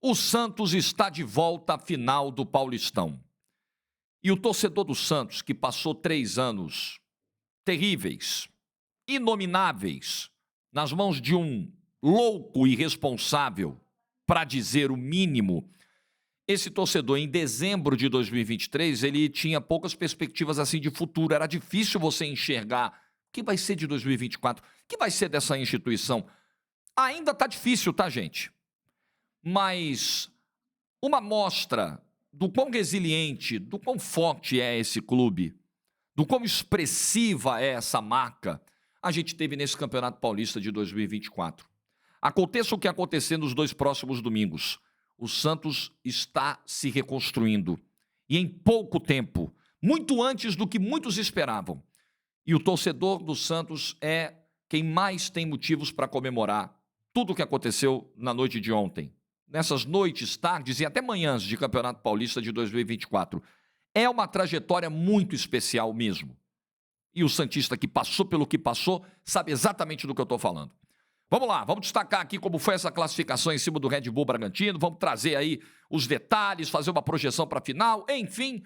O Santos está de volta à final do Paulistão. E o torcedor do Santos, que passou 3 anos terríveis, inomináveis, nas mãos de um louco irresponsável, para dizer o mínimo, esse torcedor, em dezembro de 2023, ele tinha poucas perspectivas assim de futuro. Era difícil você enxergar o que vai ser de 2024, o que vai ser dessa instituição. Ainda está difícil, tá, gente? Mas uma amostra do quão resiliente, do quão forte é esse clube, do quão expressiva é essa marca, a gente teve nesse Campeonato Paulista de 2024. Aconteça o que acontecer nos 2 próximos domingos, o Santos está se reconstruindo. E em pouco tempo, muito antes do que muitos esperavam. E o torcedor do Santos é quem mais tem motivos para comemorar tudo o que aconteceu na noite de ontem. Nessas noites, tardes e até manhãs de Campeonato Paulista de 2024. É uma trajetória muito especial mesmo. E o santista que passou pelo que passou sabe exatamente do que eu estou falando. Vamos lá, vamos destacar aqui como foi essa classificação em cima do Red Bull Bragantino, vamos trazer aí os detalhes, fazer uma projeção para a final, enfim.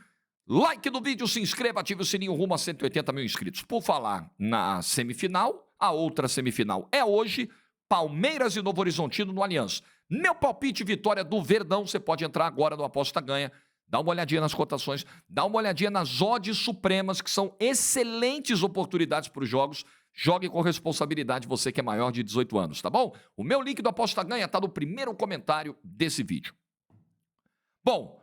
Like no vídeo, se inscreva, ative o sininho rumo a 180 mil inscritos. Por falar na semifinal, a outra semifinal é hoje, Palmeiras e Novo Horizontino no Allianz. Meu palpite, vitória do Verdão. Você pode entrar agora no Aposta Ganha, dá uma olhadinha nas cotações, dá uma olhadinha nas odds supremas, que são excelentes oportunidades para os jogos. Jogue com responsabilidade, você que é maior de 18 anos, tá bom? O meu link do Aposta Ganha está no primeiro comentário desse vídeo. Bom,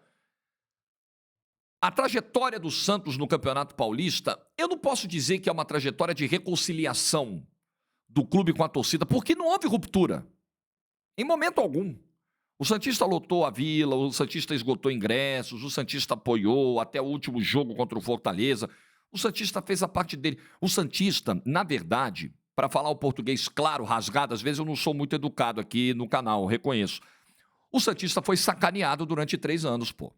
a trajetória do Santos no Campeonato Paulista, eu não posso dizer que é uma trajetória de reconciliação do clube com a torcida, porque não houve ruptura. Em momento algum. O santista lotou a Vila, o santista esgotou ingressos, o santista apoiou até o último jogo contra o Fortaleza. O santista fez a parte dele. O santista, na verdade, para falar o português claro, rasgado, às vezes eu não sou muito educado aqui no canal, reconheço. O santista foi sacaneado durante 3 anos, pô.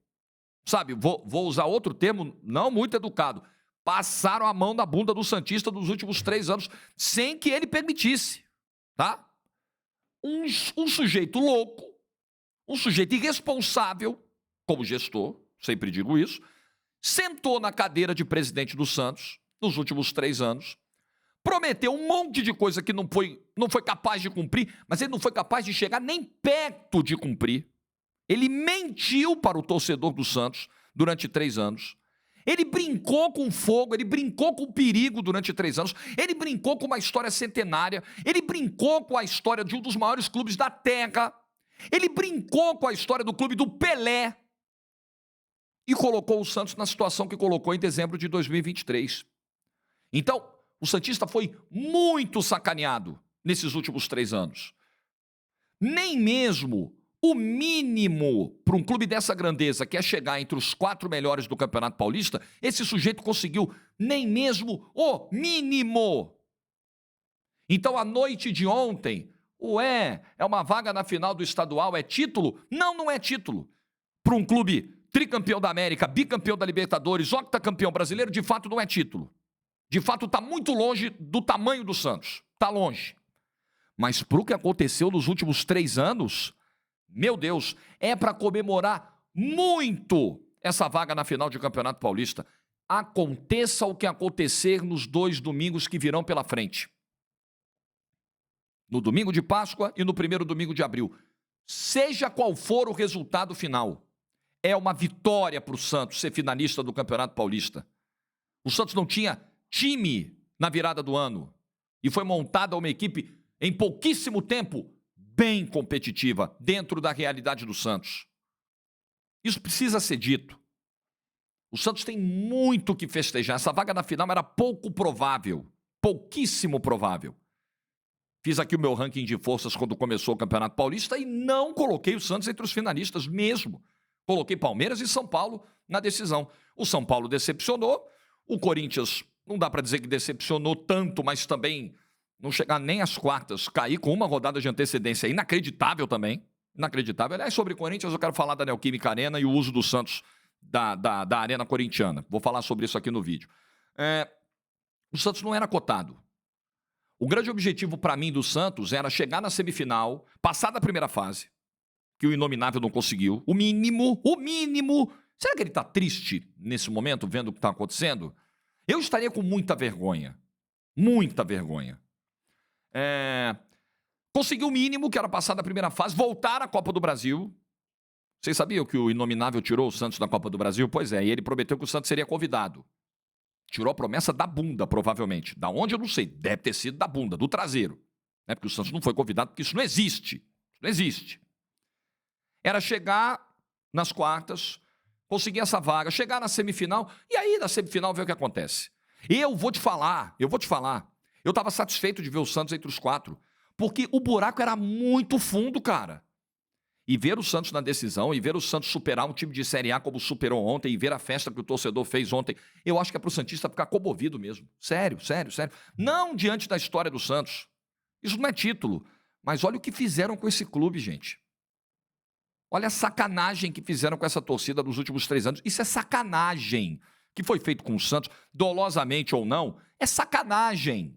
Sabe, vou usar outro termo, não muito educado. Passaram a mão na bunda do santista nos últimos 3 anos, sem que ele permitisse, tá? Um sujeito louco, um sujeito irresponsável, como gestor, sempre digo isso, sentou na cadeira de presidente do Santos nos últimos 3 anos, prometeu um monte de coisa que não foi capaz de cumprir, mas ele não foi capaz de chegar nem perto de cumprir. Ele mentiu para o torcedor do Santos durante 3 anos. Ele brincou com fogo, ele brincou com perigo durante 3 anos, ele brincou com uma história centenária, ele brincou com a história de um dos maiores clubes da Terra, ele brincou com a história do clube do Pelé e colocou o Santos na situação que colocou em dezembro de 2023. Então, o santista foi muito sacaneado nesses últimos 3 anos. Nem mesmo o mínimo para um clube dessa grandeza, que é chegar entre os 4 melhores do Campeonato Paulista, esse sujeito conseguiu nem mesmo o mínimo. Então, a noite de ontem, é uma vaga na final do estadual, é título? Não, não é título. Para um clube tricampeão da América, bicampeão da Libertadores, octacampeão brasileiro, de fato não é título. De fato está muito longe do tamanho do Santos. Está longe. Mas para o que aconteceu nos últimos 3 anos... Meu Deus, é para comemorar muito essa vaga na final de Campeonato Paulista. Aconteça o que acontecer nos 2 domingos que virão pela frente. No domingo de Páscoa e no primeiro domingo de abril. Seja qual for o resultado final, é uma vitória para o Santos ser finalista do Campeonato Paulista. O Santos não tinha time na virada do ano e foi montada uma equipe em pouquíssimo tempo bem competitiva, dentro da realidade do Santos. Isso precisa ser dito. O Santos tem muito que festejar. Essa vaga na final era pouco provável, pouquíssimo provável. Fiz aqui o meu ranking de forças quando começou o Campeonato Paulista e não coloquei o Santos entre os finalistas mesmo. Coloquei Palmeiras e São Paulo na decisão. O São Paulo decepcionou, o Corinthians não dá para dizer que decepcionou tanto, mas também não chegar nem às quartas, cair com uma rodada de antecedência, inacreditável também, inacreditável. Aliás, sobre Corinthians, eu quero falar da Neoquímica Arena e o uso do Santos da Arena Corintiana. Vou falar sobre isso aqui no vídeo. O Santos não era cotado. O grande objetivo para mim do Santos era chegar na semifinal, passar da primeira fase, que o Inominável não conseguiu. O mínimo, o mínimo. Será que ele está triste nesse momento, vendo o que está acontecendo? Eu estaria com muita vergonha. Muita vergonha. Conseguiu o mínimo, que era passar da primeira fase, voltar à Copa do Brasil. Vocês sabiam que o Inominável tirou o Santos da Copa do Brasil? Pois é, e ele prometeu que o Santos seria convidado. Tirou a promessa da bunda, provavelmente. Da onde, eu não sei. Deve ter sido da bunda, do traseiro. Né? Porque o Santos não foi convidado, porque isso não existe. Isso não existe. Era chegar nas quartas, conseguir essa vaga, chegar na semifinal, e aí na semifinal ver o que acontece. Eu vou te falar. Eu estava satisfeito de ver o Santos entre os 4, porque o buraco era muito fundo, cara. E ver o Santos na decisão, e ver o Santos superar um time de Série A como superou ontem, e ver a festa que o torcedor fez ontem, eu acho que é pro santista ficar comovido mesmo. Sério, sério, sério. Não diante da história do Santos. Isso não é título. Mas olha o que fizeram com esse clube, gente. Olha a sacanagem que fizeram com essa torcida nos últimos 3 anos. Isso é sacanagem. Que foi feito com o Santos, dolosamente ou não, é sacanagem.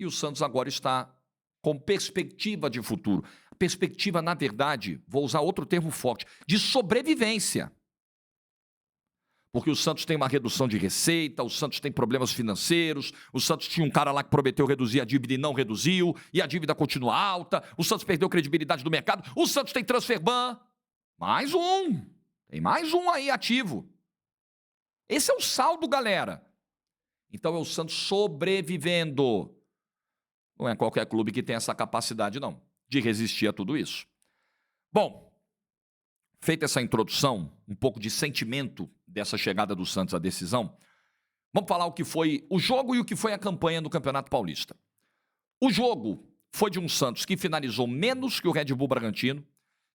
E o Santos agora está com perspectiva de futuro. Perspectiva, na verdade, vou usar outro termo forte, de sobrevivência. Porque o Santos tem uma redução de receita, o Santos tem problemas financeiros, o Santos tinha um cara lá que prometeu reduzir a dívida e não reduziu, e a dívida continua alta, o Santos perdeu credibilidade do mercado, o Santos tem transferban. Mais um. Tem mais um aí ativo. Esse é o saldo, galera. Então é o Santos sobrevivendo. Não é qualquer clube que tem essa capacidade, não, de resistir a tudo isso. Bom, feita essa introdução, um pouco de sentimento dessa chegada do Santos à decisão, vamos falar o que foi o jogo e o que foi a campanha do Campeonato Paulista. O jogo foi de um Santos que finalizou menos que o Red Bull Bragantino,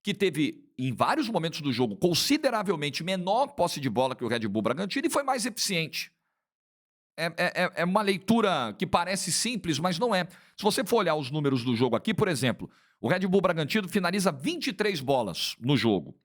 que teve, em vários momentos do jogo, consideravelmente menor posse de bola que o Red Bull Bragantino e foi mais eficiente. É uma leitura que parece simples, mas não é. Se você for olhar os números do jogo aqui, por exemplo, o Red Bull Bragantino finaliza 23 bolas no jogo.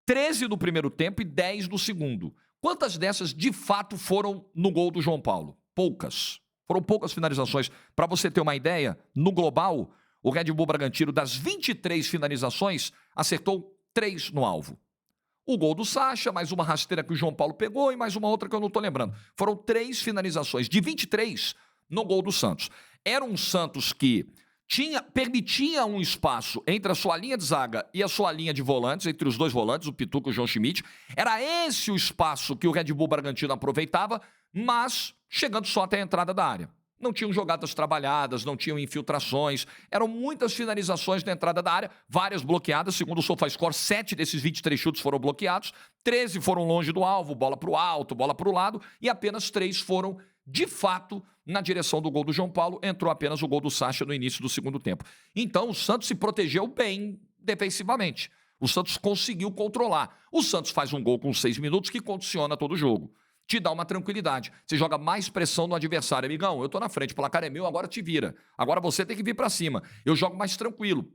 13 no primeiro tempo e 10 no segundo. Quantas dessas, de fato, foram no gol do João Paulo? Poucas. Foram poucas finalizações. Para você ter uma ideia, no global, o Red Bull Bragantino, das 23 finalizações, acertou 3 no alvo. O gol do Sacha, mais uma rasteira que o João Paulo pegou e mais uma outra que eu não estou lembrando. Foram 3 finalizações de 23 no gol do Santos. Era um Santos que permitia um espaço entre a sua linha de zaga e a sua linha de volantes, entre os dois volantes, o Pituca e o João Schmidt. Era esse o espaço que o Red Bull Bragantino aproveitava, mas chegando só até a entrada da área. Não tinham jogadas trabalhadas, não tinham infiltrações, eram muitas finalizações na entrada da área, várias bloqueadas, segundo o SofaScore, 7 desses 23 chutes foram bloqueados, 13 foram longe do alvo, bola para o alto, bola para o lado, e apenas 3 foram, de fato, na direção do gol do João Paulo, entrou apenas o gol do Sacha no início do segundo tempo. Então, o Santos se protegeu bem defensivamente, o Santos conseguiu controlar. O Santos faz um gol com 6 minutos que condiciona todo o jogo. Te dá uma tranquilidade. Você joga mais pressão no adversário. Amigão, eu tô na frente, o placar é meu, agora te vira. Agora você tem que vir para cima. Eu jogo mais tranquilo.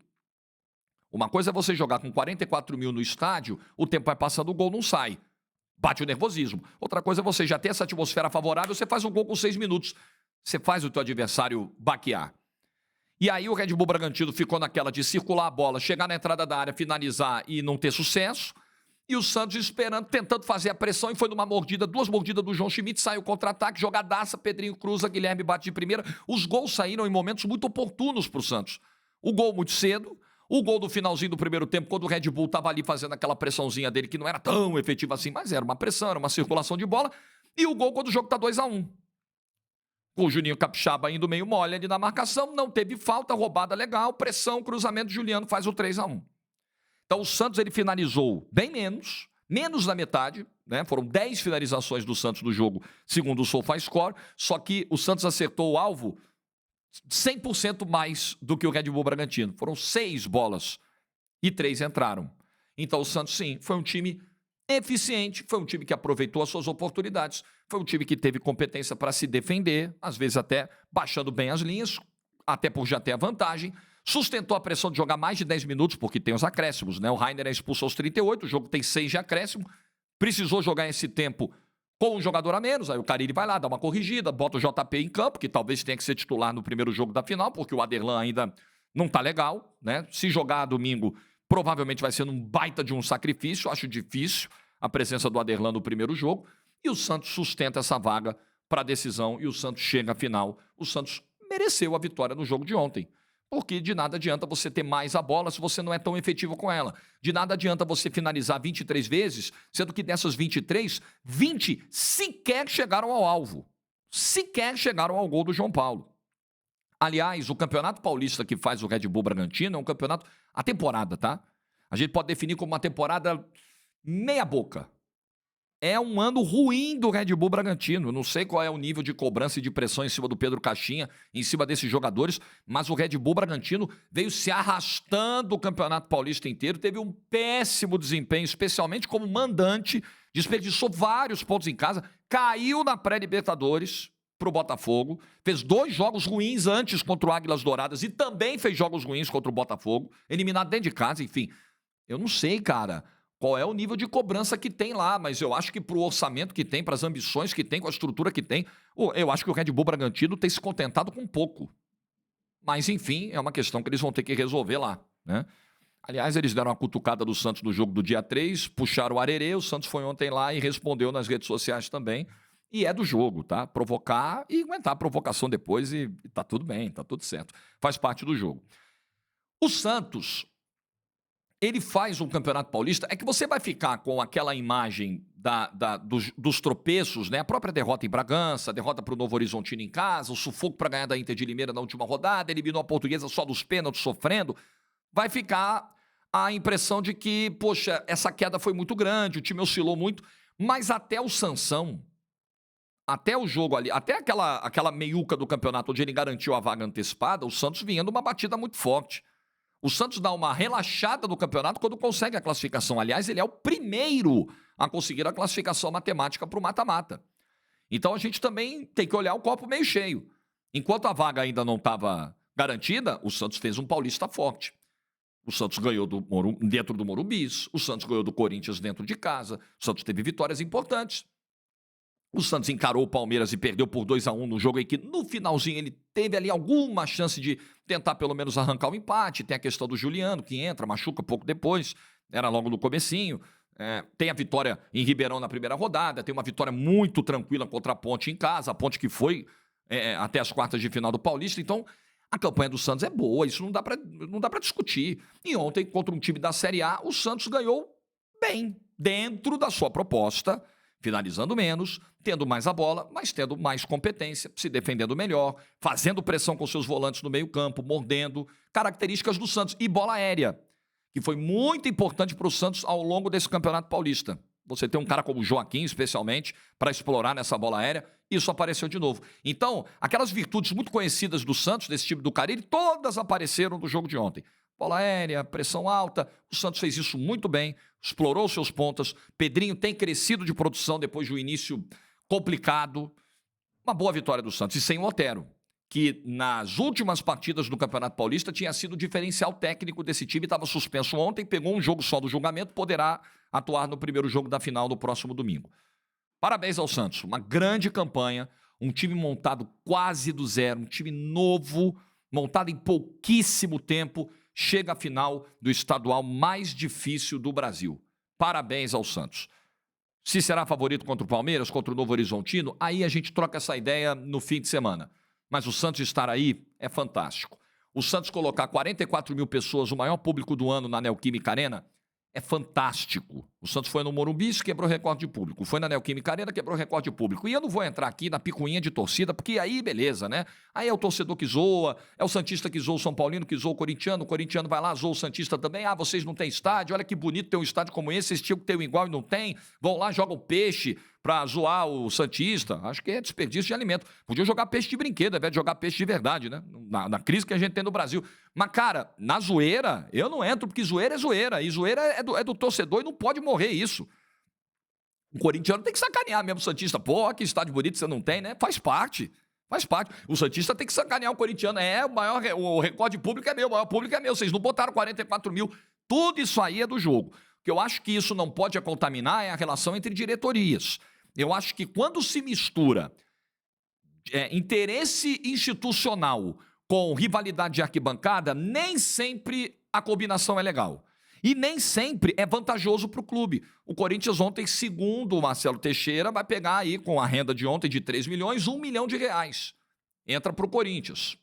Uma coisa é você jogar com 44 mil no estádio, o tempo vai passando, o gol não sai. Bate o nervosismo. Outra coisa é você já ter essa atmosfera favorável, você faz um gol com 6 minutos. Você faz o teu adversário baquear. E aí o Red Bull Bragantino ficou naquela de circular a bola, chegar na entrada da área, finalizar e não ter sucesso. E o Santos esperando, tentando fazer a pressão, e foi numa mordida, 2 mordidas do João Schmidt, saiu o contra-ataque, jogadaça, Pedrinho cruza, Guilherme bate de primeira. Os gols saíram em momentos muito oportunos para o Santos. O gol muito cedo, o gol do finalzinho do primeiro tempo, quando o Red Bull estava ali fazendo aquela pressãozinha dele, que não era tão efetiva assim, mas era uma pressão, era uma circulação de bola. E o gol quando o jogo está 2-1. Com o Juninho Capixaba indo meio mole ali na marcação, não teve falta, roubada legal, pressão, cruzamento, Juliano faz o 3-1. Então o Santos ele finalizou bem menos da metade, né? Foram 10 finalizações do Santos no jogo, segundo o SofaScore, só que o Santos acertou o alvo 100% mais do que o Red Bull Bragantino. Foram 6 bolas e 3 entraram. Então o Santos, sim, foi um time eficiente, foi um time que aproveitou as suas oportunidades, foi um time que teve competência para se defender, às vezes até baixando bem as linhas, até por já ter a vantagem. Sustentou a pressão de jogar mais de 10 minutos, porque tem os acréscimos, né? O Rainer é expulso aos 38, o jogo tem 6 de acréscimo. Precisou jogar esse tempo com um jogador a menos, aí o Carille vai lá, dá uma corrigida, bota o JP em campo, que talvez tenha que ser titular no primeiro jogo da final, porque o Aderlan ainda não tá legal, né? Se jogar domingo, Provavelmente vai ser num baita de um sacrifício, acho difícil a presença do Aderlan no primeiro jogo, e o Santos sustenta essa vaga para a decisão e o Santos chega à final. O Santos mereceu a vitória no jogo de ontem, porque de nada adianta você ter mais a bola se você não é tão efetivo com ela. De nada adianta você finalizar 23 vezes, sendo que dessas 23, 20 sequer chegaram ao alvo. Sequer chegaram ao gol do João Paulo. Aliás, o Campeonato Paulista que faz o Red Bull Bragantino é um campeonato... A temporada, tá? A gente pode definir como uma temporada meia boca. É um ano ruim do Red Bull Bragantino. Não sei qual é o nível de cobrança e de pressão em cima do Pedro Caixinha, em cima desses jogadores, mas o Red Bull Bragantino veio se arrastando o Campeonato Paulista inteiro, teve um péssimo desempenho, especialmente como mandante, desperdiçou vários pontos em casa, caiu na pré-Libertadores pro Botafogo, fez 2 jogos ruins antes contra o Águilas Douradas e também fez jogos ruins contra o Botafogo, eliminado dentro de casa, enfim. Eu não sei, cara, qual é o nível de cobrança que tem lá, mas eu acho que pro orçamento que tem, pras ambições que tem, com a estrutura que tem, eu acho que o Red Bull Bragantino tem se contentado com pouco. Mas, enfim, é uma questão que eles vão ter que resolver lá, né? Aliás, eles deram uma cutucada do Santos no jogo do dia 3, puxaram o arerê, o Santos foi ontem lá e respondeu nas redes sociais também. E é do jogo, tá? Provocar e aguentar a provocação depois e tá tudo bem, tá tudo certo. Faz parte do jogo. O Santos, ele faz um Campeonato Paulista, é que você vai ficar com aquela imagem dos tropeços, né? A própria derrota em Bragança, a derrota para o Novo Horizontino em casa, o sufoco para ganhar da Inter de Limeira na última rodada, eliminou a Portuguesa só dos pênaltis, sofrendo. Vai ficar a impressão de que, poxa, essa queda foi muito grande, o time oscilou muito, mas até o Sansão, até o jogo ali, até aquela meiuca do campeonato onde ele garantiu a vaga antecipada, o Santos vinha numa batida muito forte. O Santos dá uma relaxada no campeonato quando consegue a classificação. Aliás, ele é o primeiro a conseguir a classificação matemática para o mata-mata. Então a gente também tem que olhar o copo meio cheio. Enquanto a vaga ainda não estava garantida, o Santos fez um paulista forte. O Santos ganhou dentro do Morumbi, o Santos ganhou do Corinthians dentro de casa, o Santos teve vitórias importantes. O Santos encarou o Palmeiras e perdeu por 2-1 no jogo em que, no finalzinho, ele teve ali alguma chance de tentar pelo menos arrancar o empate. Tem a questão do Juliano, que entra, machuca pouco depois, era logo no comecinho. Tem a vitória em Ribeirão na primeira rodada, tem uma vitória muito tranquila contra a Ponte em casa, a Ponte que foi até as quartas de final do Paulista. Então, a campanha do Santos é boa, isso não dá pra discutir. E ontem, contra um time da Série A, o Santos ganhou bem, dentro da sua proposta, finalizando menos, tendo mais a bola, mas tendo mais competência, se defendendo melhor, fazendo pressão com seus volantes no meio-campo, mordendo, características do Santos. E bola aérea, que foi muito importante para o Santos ao longo desse Campeonato Paulista. Você tem um cara como o Joaquim, especialmente, para explorar nessa bola aérea, isso apareceu de novo. Então, aquelas virtudes muito conhecidas do Santos, desse time do Carille, todas apareceram no jogo de ontem. Bola aérea, pressão alta, o Santos fez isso muito bem, explorou seus pontas. Pedrinho tem crescido de produção depois de um início complicado. Uma boa vitória do Santos. E sem o Otero, que nas últimas partidas do Campeonato Paulista tinha sido o diferencial técnico desse time, estava suspenso ontem, pegou um jogo só do julgamento, poderá atuar no primeiro jogo da final no próximo domingo. Parabéns ao Santos, uma grande campanha, um time montado quase do zero, um time novo, montado em pouquíssimo tempo, chega à final do estadual mais difícil do Brasil. Parabéns ao Santos. Se será favorito contra o Palmeiras, contra o Novo Horizontino, aí a gente troca essa ideia no fim de semana. Mas o Santos estar aí é fantástico. O Santos colocar 44 mil pessoas, o maior público do ano na Neoquímica Arena, é fantástico. O Santos foi no Morumbi, quebrou recorde de público. Foi na Neoquímica Arena, quebrou recorde de público. E eu não vou entrar aqui na picuinha de torcida, porque aí beleza, né? Aí é o torcedor que zoa, é o santista que zoa o São Paulino, que zoa o corintiano vai lá, zoa o santista também. Ah, vocês não têm estádio, olha que bonito ter um estádio como esse, vocês tinham que ter um igual e não tem. Vão lá, jogam peixe pra zoar o santista. Acho que é desperdício de alimento. Podiam jogar peixe de brinquedo, ao invés de jogar peixe de verdade, né? Na crise que a gente tem no Brasil. Mas, cara, na zoeira, eu não entro, porque zoeira é zoeira. E zoeira é do torcedor e não pode morrer isso. O corintiano tem que sacanear mesmo o santista. Pô, que estádio bonito você não tem, né? Faz parte. Faz parte. O santista tem que sacanear o corintiano. O recorde público é meu, o maior público é meu. Vocês não botaram 44 mil. Tudo isso aí é do jogo. O que eu acho que isso não pode contaminar é a relação entre diretorias. Eu acho que quando se mistura interesse institucional com rivalidade de arquibancada, nem sempre a combinação é legal. E nem sempre é vantajoso para o clube. O Corinthians ontem, segundo o Marcelo Teixeira, vai pegar aí, com a renda de ontem de 3 milhões, R$1 milhão. Entra para o Corinthians.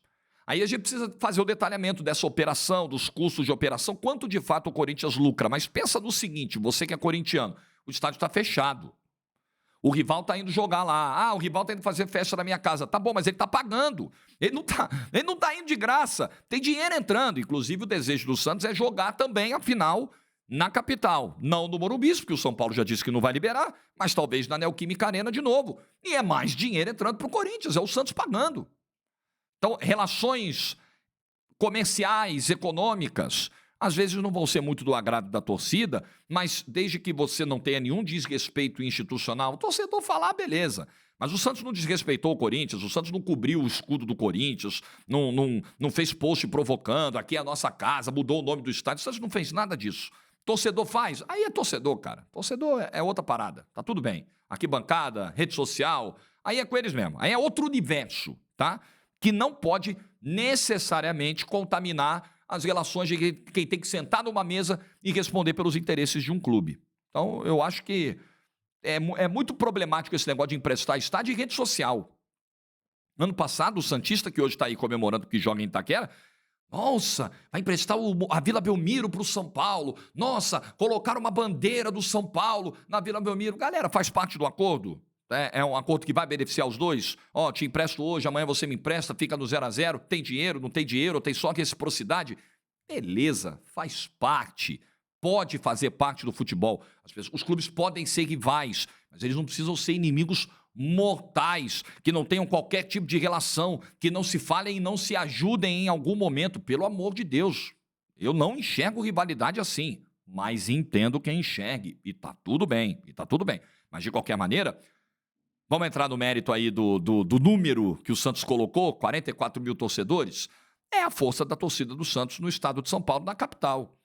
Aí a gente precisa fazer o detalhamento dessa operação, dos custos de operação, quanto de fato o Corinthians lucra. Mas pensa no seguinte, você que é corintiano, o estádio está fechado. O rival está indo jogar lá. O rival está indo fazer festa na minha casa. Tá bom, mas ele está pagando. Ele não tá indo de graça. Tem dinheiro entrando. Inclusive, o desejo do Santos é jogar também a final na capital. Não no Morumbi, porque o São Paulo já disse que não vai liberar, mas talvez na Neoquímica Arena de novo. E é mais dinheiro entrando para o Corinthians. É o Santos pagando. Então, relações comerciais, econômicas, às vezes não vão ser muito do agrado da torcida, mas desde que você não tenha nenhum desrespeito institucional, o torcedor falar, beleza. Mas o Santos não desrespeitou o Corinthians, o Santos não cobriu o escudo do Corinthians, não fez post provocando, aqui é a nossa casa, mudou o nome do estádio, o Santos não fez nada disso. Torcedor faz? Aí é torcedor, cara. Torcedor é outra parada, tá tudo bem. Arquibancada, rede social, aí é com eles mesmo. Aí é outro universo, tá? Que não pode necessariamente contaminar as relações de quem tem que sentar numa mesa e responder pelos interesses de um clube. Então, eu acho que é muito problemático esse negócio de emprestar estádio e rede social. Ano passado, o santista, que hoje está aí comemorando que joga em Itaquera, nossa, vai emprestar a Vila Belmiro para o São Paulo. Nossa, colocaram uma bandeira do São Paulo na Vila Belmiro. Galera, faz parte do acordo? É um acordo que vai beneficiar os dois? Te empresto hoje, amanhã você me empresta, fica no 0-0, tem dinheiro, não tem dinheiro, tem só reciprocidade? Beleza, faz parte, pode fazer parte do futebol. Os clubes podem ser rivais, mas eles não precisam ser inimigos mortais, que não tenham qualquer tipo de relação, que não se falem e não se ajudem em algum momento, pelo amor de Deus. Eu não enxergo rivalidade assim, mas entendo quem enxergue, e tá tudo bem, Mas de qualquer maneira, vamos entrar no mérito aí do número que o Santos colocou, 44 mil torcedores. É a força da torcida do Santos no estado de São Paulo, na capital.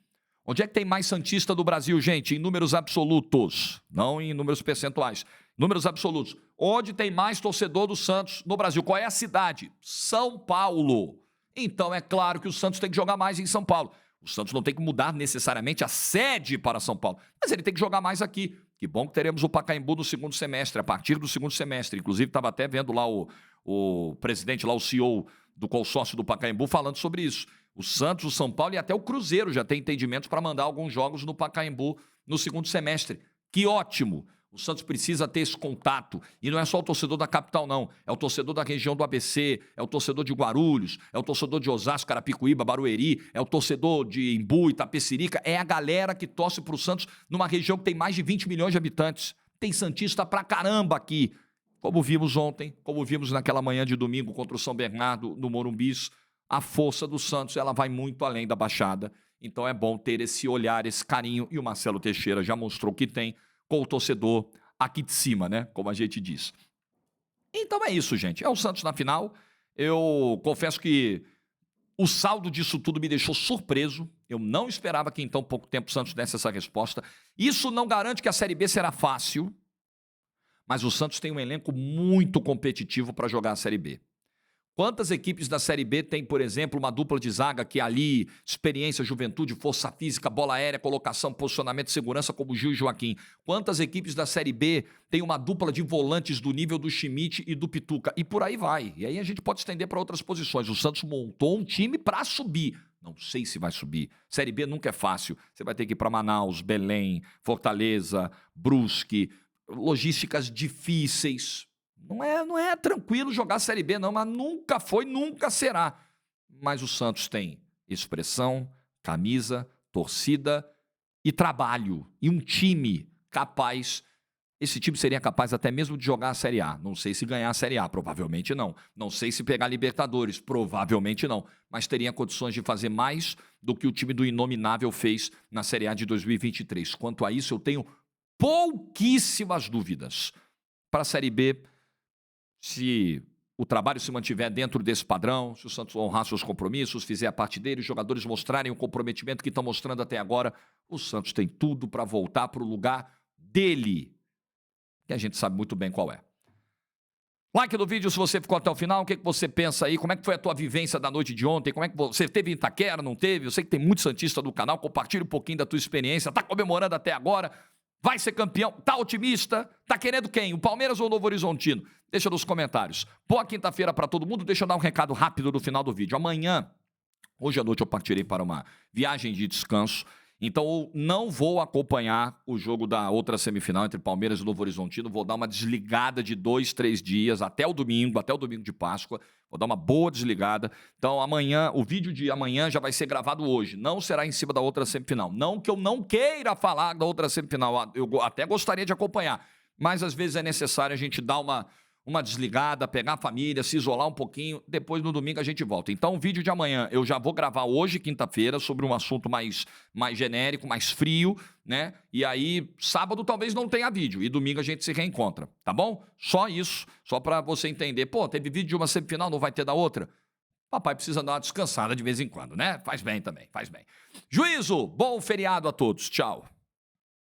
Onde é que tem mais santista do Brasil, gente? Em números absolutos, não em números percentuais. Números absolutos. Onde tem mais torcedor do Santos no Brasil? Qual é a cidade? São Paulo. Então é claro que o Santos tem que jogar mais em São Paulo. O Santos não tem que mudar necessariamente a sede para São Paulo, mas ele tem que jogar mais aqui. Que bom que teremos o Pacaembu no segundo semestre, a partir do segundo semestre. Inclusive, estava até vendo lá o presidente, lá o CEO do consórcio do Pacaembu, falando sobre isso. O Santos, o São Paulo e até o Cruzeiro já tem entendimentos para mandar alguns jogos no Pacaembu no segundo semestre. Que ótimo! O Santos precisa ter esse contato. E não é só o torcedor da capital, não. É o torcedor da região do ABC, é o torcedor de Guarulhos, é o torcedor de Osasco, Carapicuíba, Barueri, é o torcedor de Imbu, Itapecerica. É a galera que torce para o Santos numa região que tem mais de 20 milhões de habitantes. Tem santista pra caramba aqui. Como vimos ontem, como vimos naquela manhã de domingo contra o São Bernardo, no Morumbis, a força do Santos ela vai muito além da Baixada. Então é bom ter esse olhar, esse carinho. E o Marcelo Teixeira já mostrou que tem com o torcedor aqui de cima, né? Como a gente diz. Então é isso, gente. É o Santos na final. Eu confesso que o saldo disso tudo me deixou surpreso. Eu não esperava que em tão pouco tempo o Santos desse essa resposta. Isso não garante que a Série B será fácil, mas o Santos tem um elenco muito competitivo para jogar a Série B. Quantas equipes da Série B tem, por exemplo, uma dupla de zaga que ali, experiência, juventude, força física, bola aérea, colocação, posicionamento, segurança, como Gil e Joaquim? Quantas equipes da Série B tem uma dupla de volantes do nível do Schmidt e do Pituca? E por aí vai. E aí a gente pode estender para outras posições. O Santos montou um time para subir. Não sei se vai subir. Série B nunca é fácil. Você vai ter que ir para Manaus, Belém, Fortaleza, Brusque, logísticas difíceis. Não é tranquilo jogar a Série B, não, mas nunca foi, nunca será. Mas o Santos tem expressão, camisa, torcida e trabalho. E um time capaz. Esse time seria capaz até mesmo de jogar a Série A. Não sei se ganhar a Série A, provavelmente não. Não sei se pegar Libertadores, provavelmente não. Mas teria condições de fazer mais do que o time do Inominável fez na Série A de 2023. Quanto a isso, eu tenho pouquíssimas dúvidas. Para a Série B, se o trabalho se mantiver dentro desse padrão, se o Santos honrar seus compromissos, fizer a parte dele, os jogadores mostrarem o comprometimento que estão mostrando até agora, o Santos tem tudo para voltar para o lugar dele, que a gente sabe muito bem qual é. Like no vídeo se você ficou até o final, o que você pensa aí? Como é que foi a tua vivência da noite de ontem? Como é que você teve em Itaquera, não teve? Eu sei que tem muito santista do canal, compartilha um pouquinho da tua experiência, tá comemorando até agora, vai ser campeão, tá otimista, tá querendo quem? O Palmeiras ou o Novo Horizontino? Deixa nos comentários. Boa quinta-feira para todo mundo, deixa eu dar um recado rápido no final do vídeo. Amanhã, hoje à noite eu partirei para uma viagem de descanso, então eu não vou acompanhar o jogo da outra semifinal entre Palmeiras e Novo Horizontino, vou dar uma desligada de 2, 3 dias, até o domingo de Páscoa, vou dar uma boa desligada. Então amanhã, o vídeo de amanhã já vai ser gravado hoje, não será em cima da outra semifinal. Não que eu não queira falar da outra semifinal, eu até gostaria de acompanhar, mas às vezes é necessário a gente dar uma desligada, pegar a família, se isolar um pouquinho, depois no domingo a gente volta. Então o vídeo de amanhã eu já vou gravar hoje, quinta-feira, sobre um assunto mais genérico, mais frio, né? E aí sábado talvez não tenha vídeo e domingo a gente se reencontra, tá bom? Só isso, só para você entender. Pô, teve vídeo de uma semifinal, não vai ter da outra? Papai precisa dar uma descansada de vez em quando, né? Faz bem também, faz bem. Juízo, bom feriado a todos, tchau.